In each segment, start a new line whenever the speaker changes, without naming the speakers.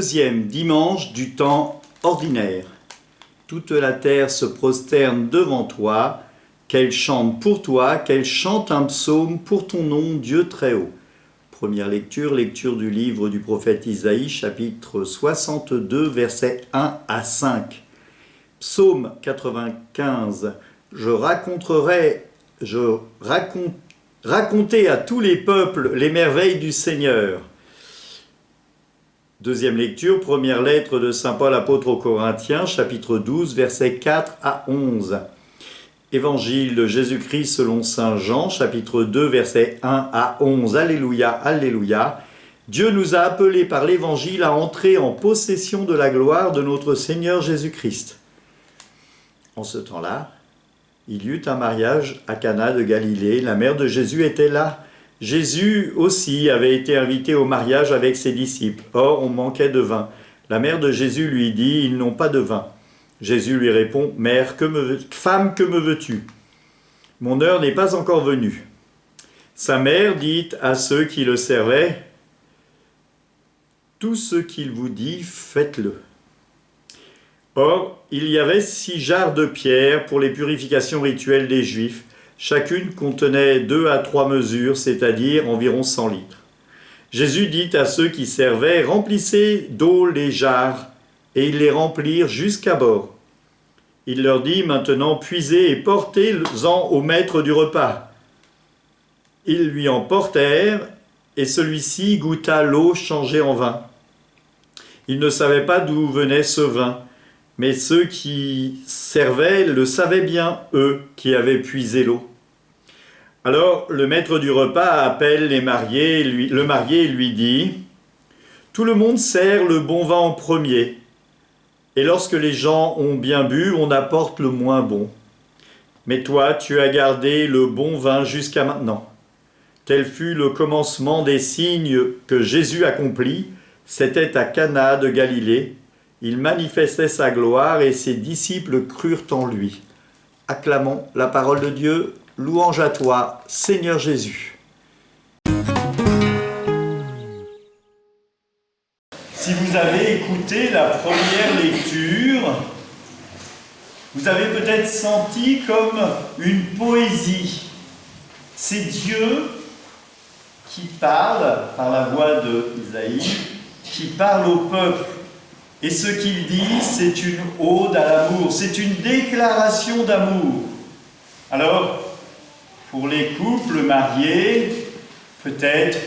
Deuxième dimanche du temps ordinaire. Toute la terre se prosterne devant toi, qu'elle chante pour toi, qu'elle chante un psaume pour ton nom, Dieu très haut. Première lecture du livre du prophète Isaïe, chapitre 62, versets 1 à 5. Psaume 95. Racontez à tous les peuples les merveilles du Seigneur. Deuxième lecture, première lettre de saint Paul apôtre aux Corinthiens, chapitre 12, versets 4 à 11. Évangile de Jésus-Christ selon saint Jean, chapitre 2, versets 1 à 11. Alléluia, alléluia. Dieu nous a appelés par l'évangile à entrer en possession de la gloire de notre Seigneur Jésus-Christ. En ce temps-là, il y eut un mariage à Cana de Galilée. La mère de Jésus était là. Jésus aussi avait été invité au mariage avec ses disciples. Or, on manquait de vin. La mère de Jésus lui dit, ils n'ont pas de vin. Jésus lui répond, mère, femme, que me veux-tu? Mon heure n'est pas encore venue. Sa mère dit à ceux qui le servaient, tout ce qu'il vous dit, faites-le. Or, il y avait 6 jarres de pierre pour les purifications rituelles des Juifs. Chacune contenait 2 à 3 mesures, c'est-à-dire environ 100 litres. Jésus dit à ceux qui servaient, remplissez d'eau les jarres, et ils les remplirent jusqu'à bord. Il leur dit, maintenant puisez et portez-en au maître du repas. Ils lui en portèrent, et celui-ci goûta l'eau changée en vin. Il ne savait pas d'où venait ce vin, mais ceux qui servaient le savaient bien, eux, qui avaient puisé l'eau. Alors le maître du repas appelle le marié et lui dit, « Tout le monde sert le bon vin en premier, et lorsque les gens ont bien bu, on apporte le moins bon. Mais toi, tu as gardé le bon vin jusqu'à maintenant. » Tel fut le commencement des signes que Jésus accomplit. C'était à Cana de Galilée. Il manifestait sa gloire et ses disciples crurent en lui. Acclamons la parole de Dieu. Louange à toi, Seigneur Jésus. Si vous avez écouté la première lecture, vous avez peut-être senti comme une poésie. C'est Dieu qui parle, par la voix d'Isaïe, qui parle au peuple. Et ce qu'il dit, c'est une ode à l'amour, c'est une déclaration d'amour. Alors, pour les couples mariés, peut-être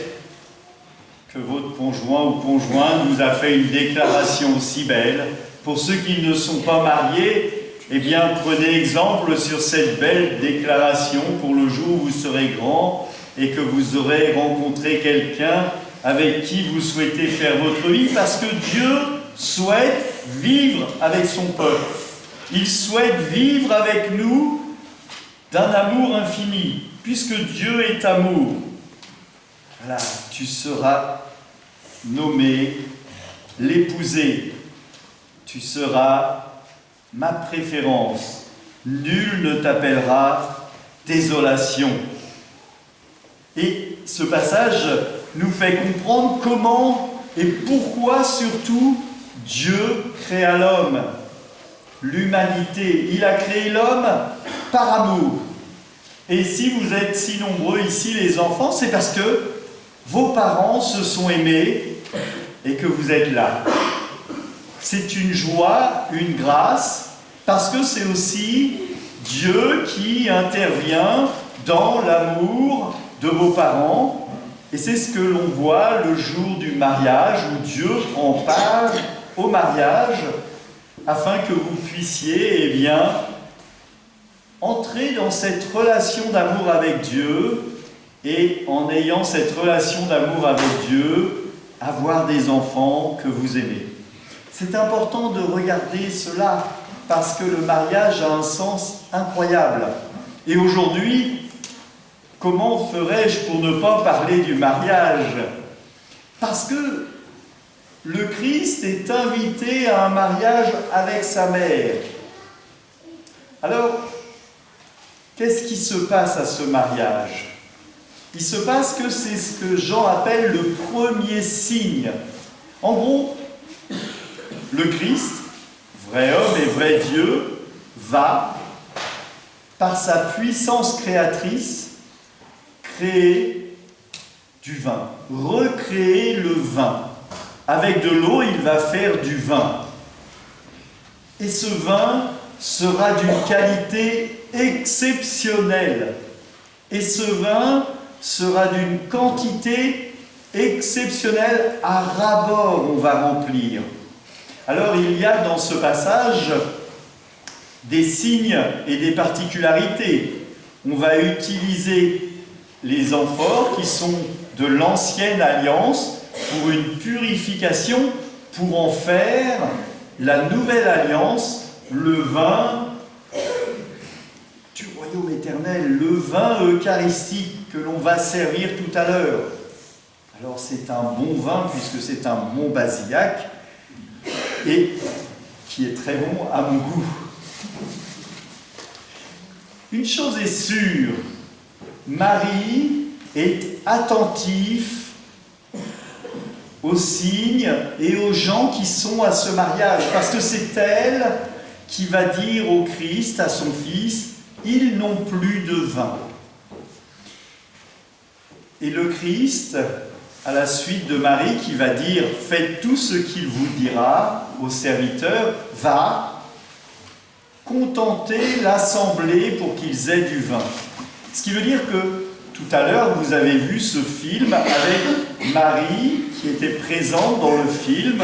que votre conjoint ou conjointe vous a fait une déclaration aussi belle. Pour ceux qui ne sont pas mariés, eh bien, prenez exemple sur cette belle déclaration pour le jour où vous serez grand et que vous aurez rencontré quelqu'un avec qui vous souhaitez faire votre vie, parce que Dieu souhaite vivre avec son peuple. Il souhaite vivre avec nous d'un amour infini, puisque Dieu est amour. Voilà, tu seras nommé l'épousé. Tu seras ma préférence. Nul ne t'appellera désolation. Et ce passage nous fait comprendre comment et pourquoi surtout Dieu créa l'homme, l'humanité. Il a créé l'homme par amour. Et si vous êtes si nombreux ici, les enfants, c'est parce que vos parents se sont aimés et que vous êtes là. C'est une joie, une grâce, parce que c'est aussi Dieu qui intervient dans l'amour de vos parents. Et c'est ce que l'on voit le jour du mariage, où Dieu prend part au mariage, afin que vous puissiez, eh bien, entrer dans cette relation d'amour avec Dieu, et en ayant cette relation d'amour avec Dieu, avoir des enfants que vous aimez. C'est important de regarder cela, parce que le mariage a un sens incroyable. Et aujourd'hui, comment ferais-je pour ne pas parler du mariage? Parce que le Christ est invité à un mariage avec sa mère. Alors, qu'est-ce qui se passe à ce mariage? Il se passe que c'est ce que Jean appelle le premier signe. En gros, le Christ, vrai homme et vrai Dieu, va, par sa puissance créatrice, créer du vin, recréer le vin. Avec de l'eau, il va faire du vin. Et ce vin sera d'une qualité exceptionnelle. Et ce vin sera d'une quantité exceptionnelle, à ras-bord on va remplir. Alors il y a dans ce passage des signes et des particularités. On va utiliser les amphores qui sont de l'ancienne alliance pour une purification, pour en faire la nouvelle alliance, le vin du royaume éternel, le vin eucharistique que l'on va servir tout à l'heure. Alors c'est un bon vin puisque c'est un bon basillac et qui est très bon à mon goût. Une chose est sûre, Marie est attentive aux signes et aux gens qui sont à ce mariage, parce que c'est elle qui va dire au Christ, à son Fils, « Ils n'ont plus de vin ». Et le Christ, à la suite de Marie qui va dire « Faites tout ce qu'il vous dira » aux serviteurs, va contenter l'assemblée pour qu'ils aient du vin. Ce qui veut dire que tout à l'heure, vous avez vu ce film avec Marie qui était présente dans le film.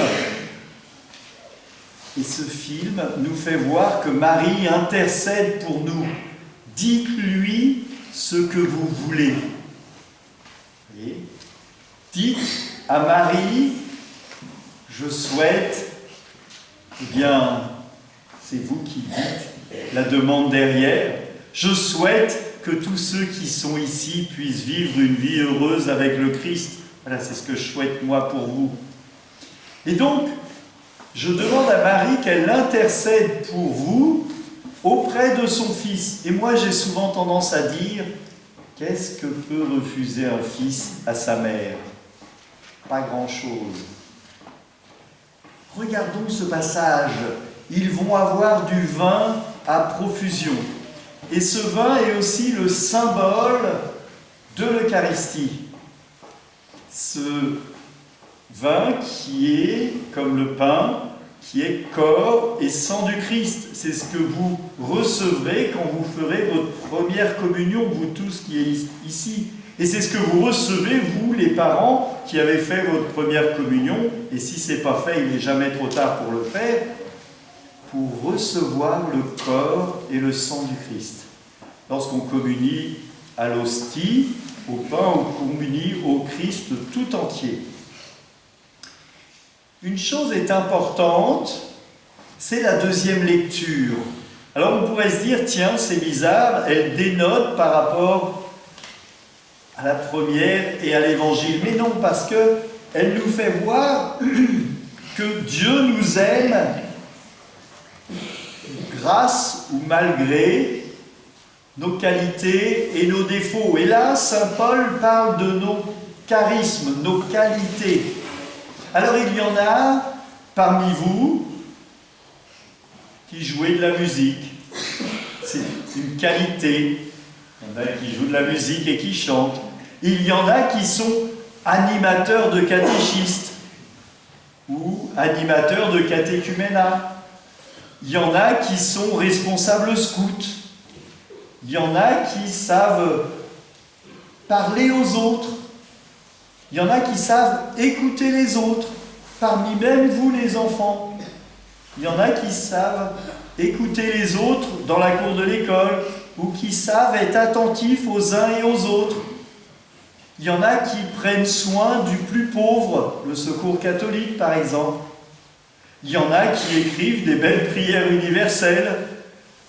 Et ce film nous fait voir que Marie intercède pour nous. Dites-lui ce que vous voulez. Et dites à Marie, je souhaite, eh bien, c'est vous qui dites la demande derrière, je souhaite que tous ceux qui sont ici puissent vivre une vie heureuse avec le Christ. Voilà, c'est ce que je souhaite moi pour vous. Et donc, je demande à Marie qu'elle intercède pour vous auprès de son Fils. Et moi, j'ai souvent tendance à dire, qu'est-ce que peut refuser un fils à sa mère? Pas grand-chose. Regardons ce passage. Ils vont avoir du vin à profusion. Et ce vin est aussi le symbole de l'Eucharistie. Ce vin qui est, comme le pain, qui est corps et sang du Christ. C'est ce que vous recevrez quand vous ferez votre première communion, vous tous qui êtes ici. Et c'est ce que vous recevez, vous, les parents, qui avez fait votre première communion. Et si ce n'est pas fait, il n'est jamais trop tard pour le faire, pour recevoir le corps et le sang du Christ. Lorsqu'on communie à l'hostie, au pain, on communie au Christ tout entier. Une chose est importante, c'est la deuxième lecture. Alors on pourrait se dire, tiens, c'est bizarre, elle dénote par rapport à la première et à l'évangile. Mais non, parce qu'elle nous fait voir que Dieu nous aime grâce ou malgré nos qualités et nos défauts. Et là, saint Paul parle de nos charismes, nos qualités. Alors il y en a parmi vous qui jouez de la musique. C'est une qualité. Il y en a qui jouent de la musique et qui chantent. Il y en a qui sont animateurs de catéchistes ou animateurs de catéchuménat. Il y en a qui sont responsables scouts. Il y en a qui savent parler aux autres. Il y en a qui savent écouter les autres, parmi même vous les enfants. Il y en a qui savent écouter les autres dans la cour de l'école, ou qui savent être attentifs aux uns et aux autres. Il y en a qui prennent soin du plus pauvre, le Secours catholique par exemple. Il y en a qui écrivent des belles prières universelles.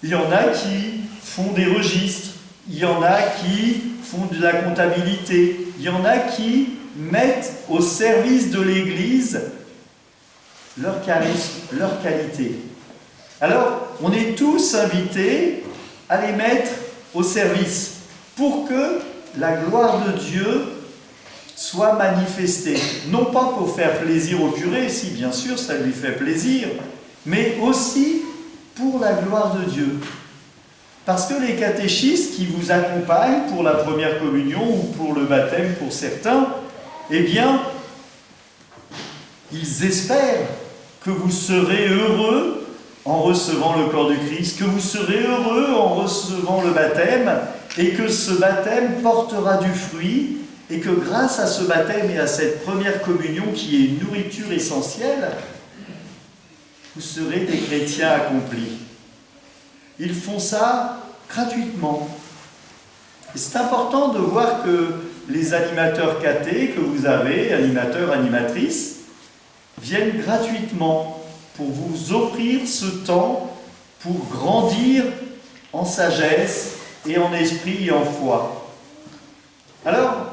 Il y en a qui font des registres. Il y en a qui font de la comptabilité. Il y en a qui mettent au service de l'Église leur charisme, leur qualité. Alors, on est tous invités à les mettre au service pour que la gloire de Dieu soit manifesté, non pas pour faire plaisir au curé, si bien sûr ça lui fait plaisir, mais aussi pour la gloire de Dieu. Parce que les catéchistes qui vous accompagnent pour la première communion ou pour le baptême pour certains, eh bien, ils espèrent que vous serez heureux en recevant le corps du Christ, que vous serez heureux en recevant le baptême, et que ce baptême portera du fruit, et que grâce à ce baptême et à cette première communion qui est une nourriture essentielle, vous serez des chrétiens accomplis. Ils font ça gratuitement. Et c'est important de voir que les animateurs cathés que vous avez, animateurs, animatrices, viennent gratuitement pour vous offrir ce temps pour grandir en sagesse et en esprit et en foi. Alors,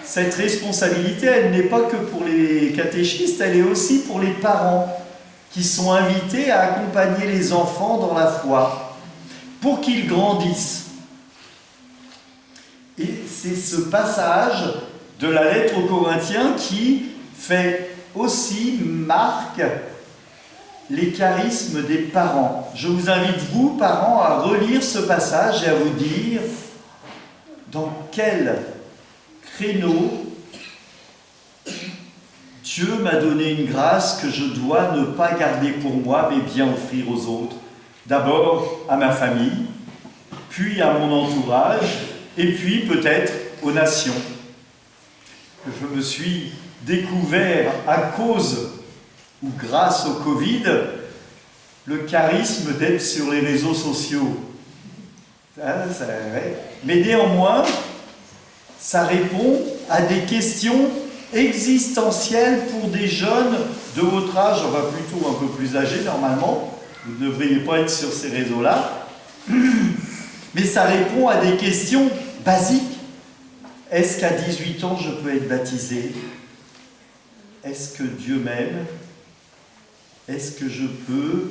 cette responsabilité, elle n'est pas que pour les catéchistes, elle est aussi pour les parents qui sont invités à accompagner les enfants dans la foi pour qu'ils grandissent. Et c'est ce passage de la lettre aux Corinthiens qui fait aussi marque les charismes des parents. Je vous invite, vous, parents, à relire ce passage et à vous dire dans quel créneau Dieu m'a donné une grâce que je dois ne pas garder pour moi, mais bien offrir aux autres. D'abord à ma famille, puis à mon entourage, et puis peut-être aux nations. Je me suis découvert à cause ou grâce au Covid le charisme d'être sur les réseaux sociaux. Mais néanmoins, ça répond à des questions existentielles pour des jeunes de votre âge, enfin plutôt un peu plus âgés normalement. Vous ne devriez pas être sur ces réseaux-là. Mais ça répond à des questions basiques. Est-ce qu'à 18 ans, je peux être baptisé? Est-ce que Dieu m'aime? Est-ce que je peux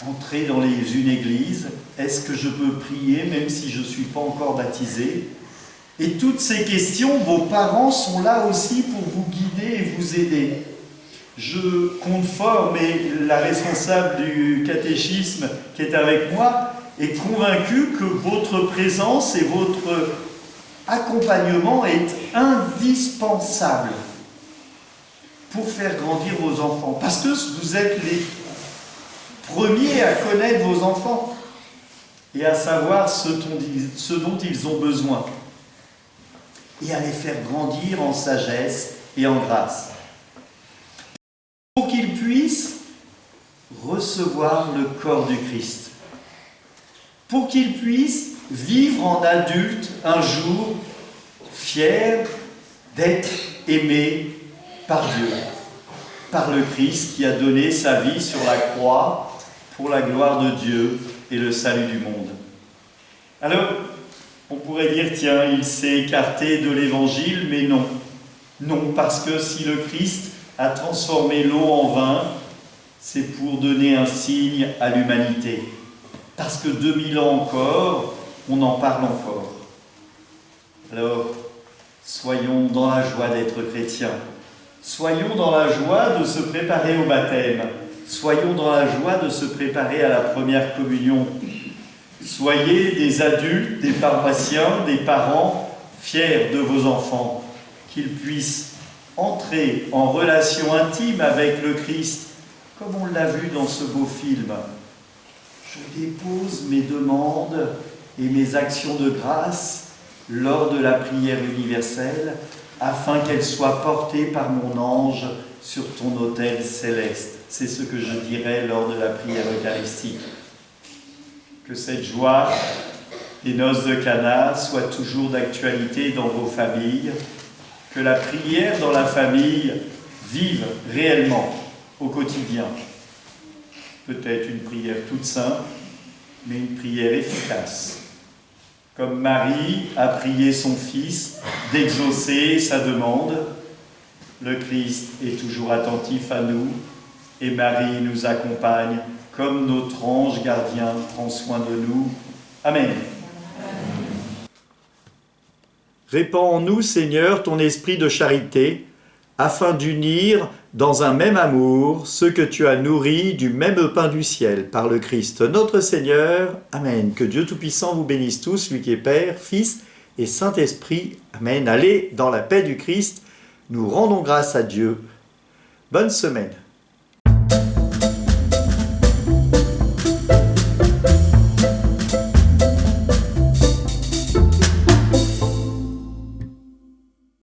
entrer dans une église? Est-ce que je peux prier même si je ne suis pas encore baptisé? Et toutes ces questions, vos parents sont là aussi pour vous guider et vous aider. Je compte fort, mais la responsable du catéchisme qui est avec moi est convaincue que votre présence et votre accompagnement est indispensable pour faire grandir vos enfants. Parce que vous êtes les premiers à connaître vos enfants et à savoir ce dont ils ont besoin et à les faire grandir en sagesse et en grâce. Pour qu'ils puissent recevoir le corps du Christ. Pour qu'ils puissent vivre en adulte un jour fiers d'être aimés par Dieu, par le Christ qui a donné sa vie sur la croix pour la gloire de Dieu et le salut du monde. Alors, on pourrait dire, tiens, il s'est écarté de l'évangile, mais non. Non, parce que si le Christ a transformé l'eau en vin, c'est pour donner un signe à l'humanité. Parce que 2000 ans encore, on en parle encore. Alors, soyons dans la joie d'être chrétiens. Soyons dans la joie de se préparer au baptême. Soyons dans la joie de se préparer à la première communion. Soyez des adultes, des paroissiens, des parents fiers de vos enfants, qu'ils puissent entrer en relation intime avec le Christ, comme on l'a vu dans ce beau film. Je dépose mes demandes et mes actions de grâce lors de la prière universelle, afin qu'elles soient portées par mon ange sur ton autel céleste. C'est ce que je dirai lors de la prière eucharistique. Que cette joie des noces de Cana soit toujours d'actualité dans vos familles, que la prière dans la famille vive réellement au quotidien. Peut-être une prière toute simple, mais une prière efficace. Comme Marie a prié son Fils d'exaucer sa demande, le Christ est toujours attentif à nous et Marie nous accompagne comme notre ange gardien prend soin de nous. Amen. Répands en nous, Seigneur, ton esprit de charité, afin d'unir dans un même amour ceux que tu as nourris du même pain du ciel, par le Christ notre Seigneur. Amen. Que Dieu Tout-Puissant vous bénisse tous, lui qui est Père, Fils et Saint-Esprit. Amen. Allez dans la paix du Christ. Nous rendons grâce à Dieu. Bonne semaine.